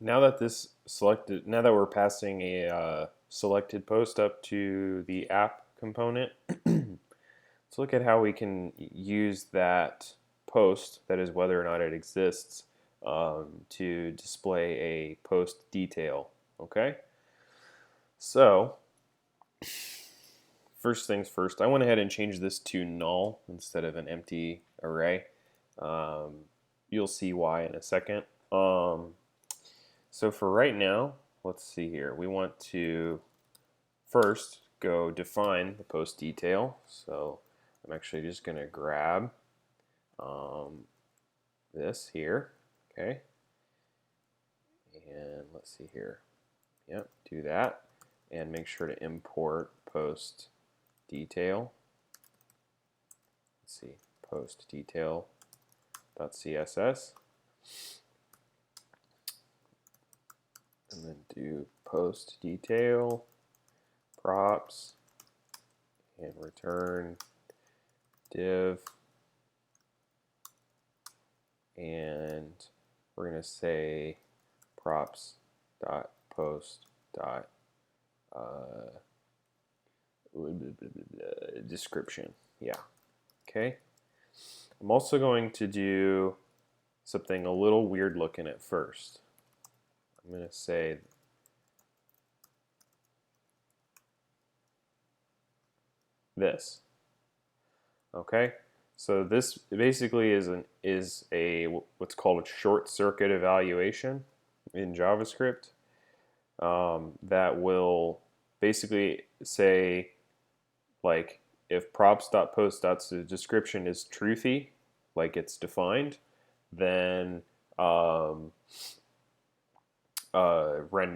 now that we're passing a selected post up to the app component, let's look at how we can use that post, that is whether or not it exists, to display a post detail. Okay, so first things first, I went ahead and changed this to null instead of an empty array. Um, you'll see why in a second. So for right now, let's see here. We want to first go define the post detail. So I'm actually just going to grab um, this here. Okay. And let's see here. Yep, do that. And make sure to import post detail. Let's see, post detail.css. And then do post detail props and return div, and we're going to say props dot post dot description. Yeah. Okay. I'm also going to do something a little weird looking at first. I'm going to say this. Okay, so this basically is a what's called a short circuit evaluation in JavaScript, that will basically say, like, if props.post.description is truthy, like it's defined, then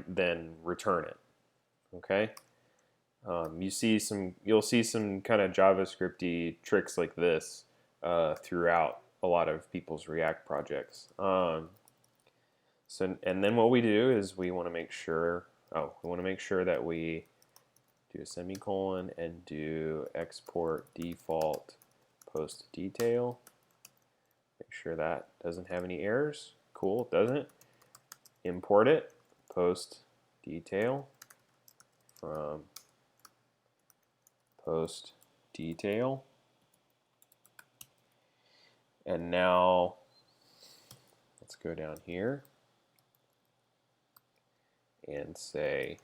then return it. Okay. You'll see some kind of JavaScripty tricks like this throughout a lot of people's React projects. And then what we do is we want to make sure that we do a semicolon and do export default post detail. Make sure that doesn't have any errors. Cool, it doesn't. Import it, post detail from post detail. And now let's go down here and say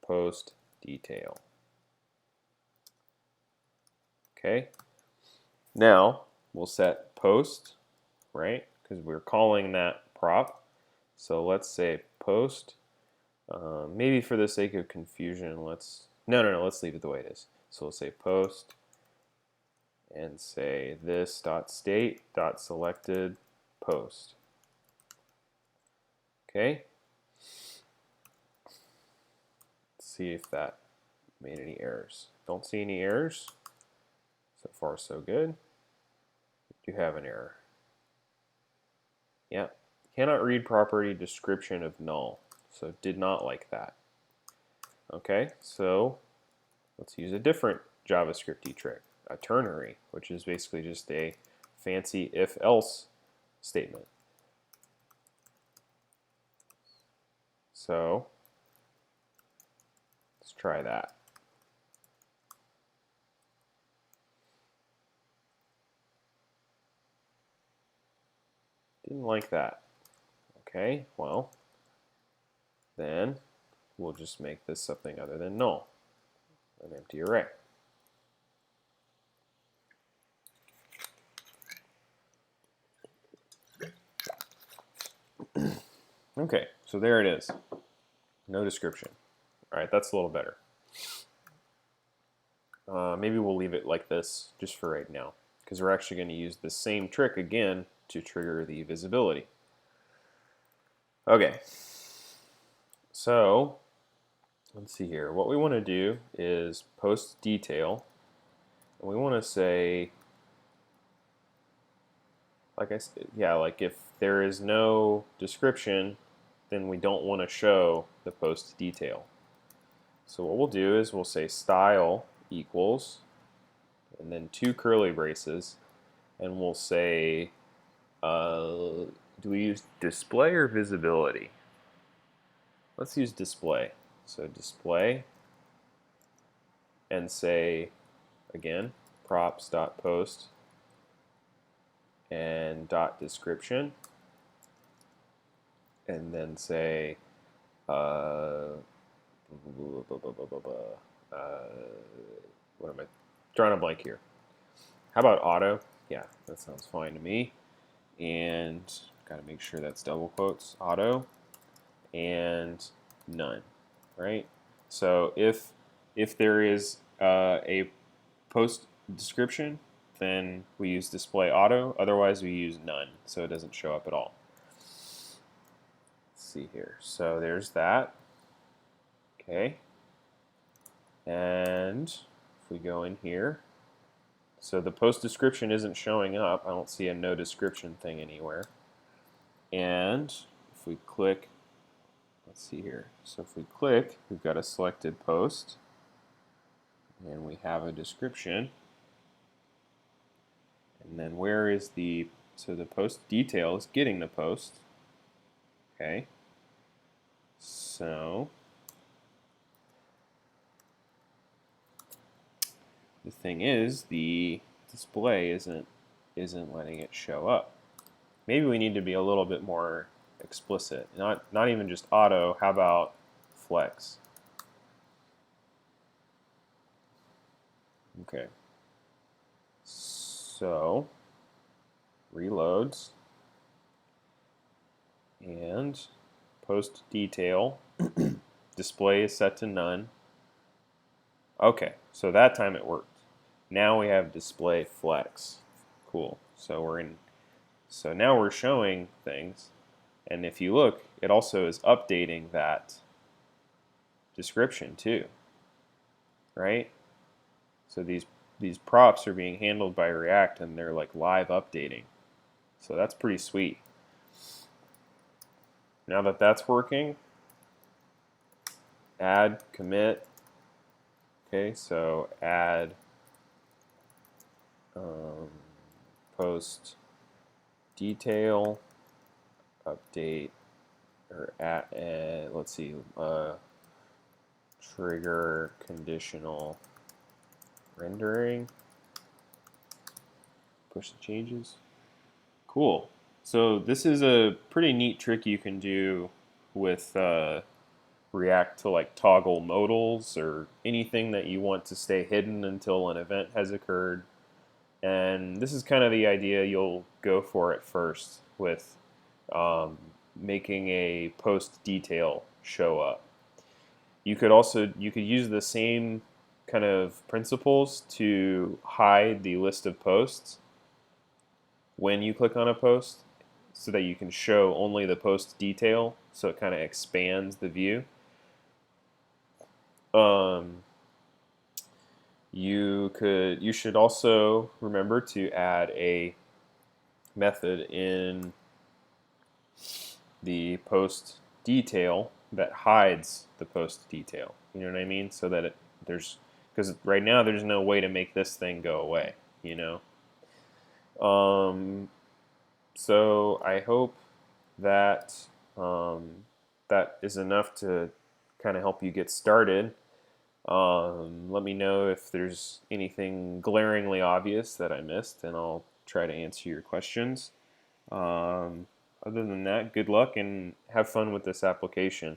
post detail. Okay. Now we'll set post, right? Because we're calling that prop. So let's say post. Maybe for the sake of confusion, let's leave it the way it is. So we'll say post and say this dot state dot selected post. Okay. Let's see if that made any errors. Don't see any errors. So far, so good. We do have an error. Yeah. Cannot read property description of null. So did not like that. Okay, so let's use a different JavaScripty trick, a ternary, which is basically just a fancy if-else statement. So let's try that. Didn't like that. Okay, well, then we'll just make this something other than null, an empty array. Okay, so there it is. No description. All right, that's a little better. Maybe we'll leave it like this just for right now, because we're actually going to use the same trick again to trigger the visibility. Okay, so let's see here. What we want to do is post detail, and we want to say, like I said, yeah, like if there is no description, then we don't want to show the post detail. So what we'll do is we'll say style equals, and then two curly braces, and we'll say, do we use display or visibility? let's use display. So display, and say again props.post and dot description, and then say what am I drawing a blank here? How about auto? Yeah, that sounds fine to me. And got to make sure that's double quotes, auto, and none, right? So if there is a post description, then we use display auto. Otherwise, we use none, so it doesn't show up at all. Let's see here. So there's that. Okay. And if we go in here, so the post description isn't showing up. I don't see a no description thing anywhere. And if we click, let's see here. So if we click, we've got a selected post, and we have a description. And then where is the, so the post detail is getting the post. Okay. So the thing is, the display isn't letting it show up. Maybe we need to be a little bit more explicit. Not even just auto. How about flex? Okay. So reloads and post detail display is set to none. Okay, so that time it worked. Now we have display flex. Cool. So now we're showing things, and if you look, it also is updating that description too, right? So these props are being handled by React, and they're like live updating. So that's pretty sweet. Now that that's working, add commit. Okay, so add post detail update, or add, let's see, trigger conditional rendering. Push the changes. Cool. So this is a pretty neat trick you can do with React to like toggle modals or anything that you want to stay hidden until an event has occurred. And this is kind of the idea you'll go for at first with making a post detail show up. You could use the same kind of principles to hide the list of posts when you click on a post, so that you can show only the post detail, so it kind of expands the view. You should also remember to add a method in the post detail that hides the post detail. You know what I mean? So that because right now there's no way to make this thing go away. You know. So I hope that that is enough to kind of help you get started. Let me know if there's anything glaringly obvious that I missed, and I'll try to answer your questions. Other than that, good luck and have fun with this application.